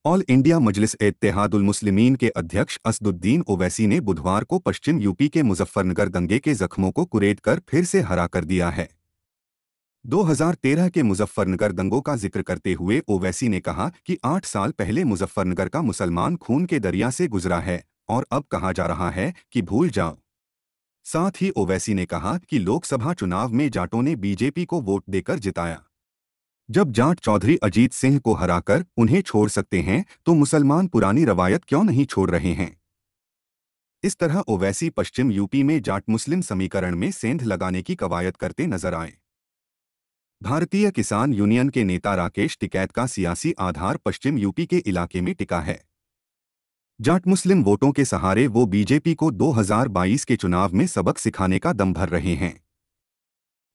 All India Majlis-e-Ittehadul मुस्लिमीन के अध्यक्ष असदुद्दीन ओवैसी ने बुधवार को पश्चिम यूपी के मुजफ्फरनगर दंगे के जख्मों को कुरेद कर फिर से हरा कर दिया है। 2013 के मुजफ्फरनगर दंगों का जिक्र करते हुए ओवैसी ने कहा कि 8 साल पहले मुजफ्फरनगर का मुसलमान खून के दरिया से गुजरा है और अब कहा जा रहा है कि भूल जाओ। साथ ही ओवैसी ने कहा कि लोकसभा चुनाव में जाटों ने बीजेपी को वोट देकर जिताया। जब जाट चौधरी अजीत सिंह को हराकर उन्हें छोड़ सकते हैं तो मुसलमान पुरानी रवायत क्यों नहीं छोड़ रहे हैं। इस तरह ओवैसी पश्चिम यूपी में जाट मुस्लिम समीकरण में सेंध लगाने की कवायद करते नजर आए। भारतीय किसान यूनियन के नेता राकेश टिकैत का सियासी आधार पश्चिम यूपी के इलाके में टिका है। जाट मुस्लिम वोटों के सहारे वो बीजेपी को 2022 के चुनाव में सबक सिखाने का दम भर रहे हैं।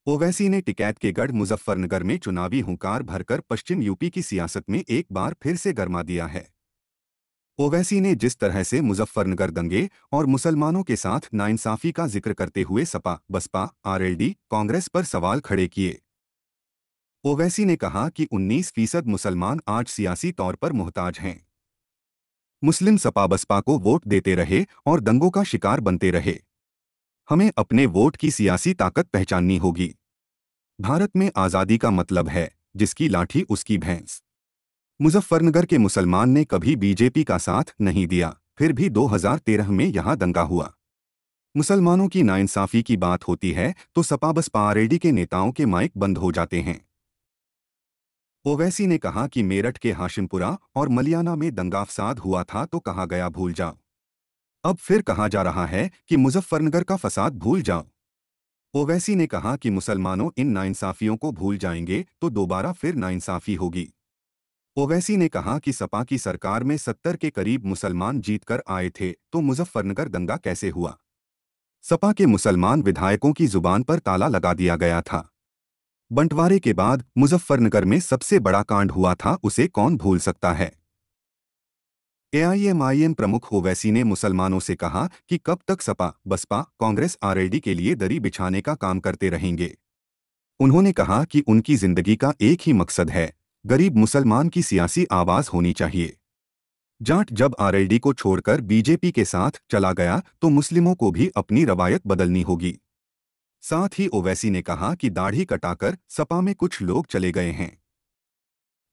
ओवैसी ने टिकैत के गढ़ मुजफ्फरनगर में चुनावी हुंकार भरकर पश्चिम यूपी की सियासत में एक बार फिर से गरमा दिया है। ओवैसी ने जिस तरह से मुजफ्फरनगर दंगे और मुसलमानों के साथ नाइंसाफी का जिक्र करते हुए सपा, बसपा, आरएलडी, कांग्रेस पर सवाल खड़े किए। ओवैसी ने कहा कि 19% मुसलमान आज सियासी तौर पर मुहताज हैं। मुस्लिम सपा बसपा को वोट देते रहे और दंगों का शिकार बनते रहे। हमें अपने वोट की सियासी ताकत पहचाननी होगी। भारत में आज़ादी का मतलब है जिसकी लाठी उसकी भैंस। मुजफ्फरनगर के मुसलमान ने कभी बीजेपी का साथ नहीं दिया, फिर भी 2013 में यहां दंगा हुआ। मुसलमानों की नाइंसाफी की बात होती है तो सपा बसपा आरएलडी के नेताओं के माइक बंद हो जाते हैं। ओवैसी ने कहा कि मेरठ के हाशिमपुरा और मलियाना में दंगा फसाद हुआ था तो कहा गया भूल जाओ। अब फिर कहा जा रहा है कि मुजफ्फरनगर का फसाद भूल जाओ। ओवैसी ने कहा कि मुसलमानों इन नाइंसाफियों को भूल जाएंगे तो दोबारा फिर नाइंसाफी होगी। ओवैसी ने कहा कि सपा की सरकार में 70 के करीब मुसलमान जीतकर आए थे तो मुजफ्फरनगर दंगा कैसे हुआ। सपा के मुसलमान विधायकों की जुबान पर ताला लगा दिया गया था। बंटवारे के बाद मुजफ्फरनगर में सबसे बड़ा कांड हुआ था, उसे कौन भूल सकता है। एआईएमआईएम प्रमुख ओवैसी ने मुसलमानों से कहा कि कब तक सपा, बसपा, कांग्रेस, आरएलडी के लिए दरी बिछाने का काम करते रहेंगे। उन्होंने कहा कि उनकी जिंदगी का एक ही मकसद है, गरीब मुसलमान की सियासी आवाज होनी चाहिए। जाट जब आरएलडी को छोड़कर बीजेपी के साथ चला गया तो मुस्लिमों को भी अपनी रवायत बदलनी होगी। साथ ही ओवैसी ने कहा कि दाढ़ी कटाकर सपा में कुछ लोग चले गए हैं।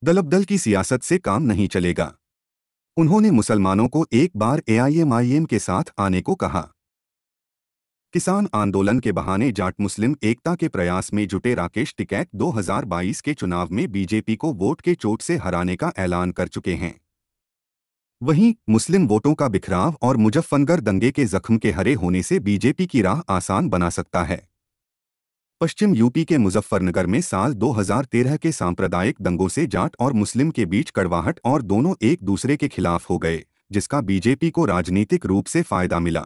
दलबदल की सियासत से काम नहीं चलेगा। उन्होंने मुसलमानों को एक बार एआईएमआईएम के साथ आने को कहा। किसान आंदोलन के बहाने जाट मुस्लिम एकता के प्रयास में जुटे राकेश टिकैत 2022 के चुनाव में बीजेपी को वोट के चोट से हराने का ऐलान कर चुके हैं। वहीं मुस्लिम वोटों का बिखराव और मुजफ्फरनगर दंगे के जख्म के हरे होने से बीजेपी की राह आसान बना सकता है। पश्चिम यूपी के मुजफ्फरनगर में साल 2013 के सांप्रदायिक दंगों से जाट और मुस्लिम के बीच कड़वाहट और दोनों एक दूसरे के खिलाफ हो गए, जिसका बीजेपी को राजनीतिक रूप से फायदा मिला।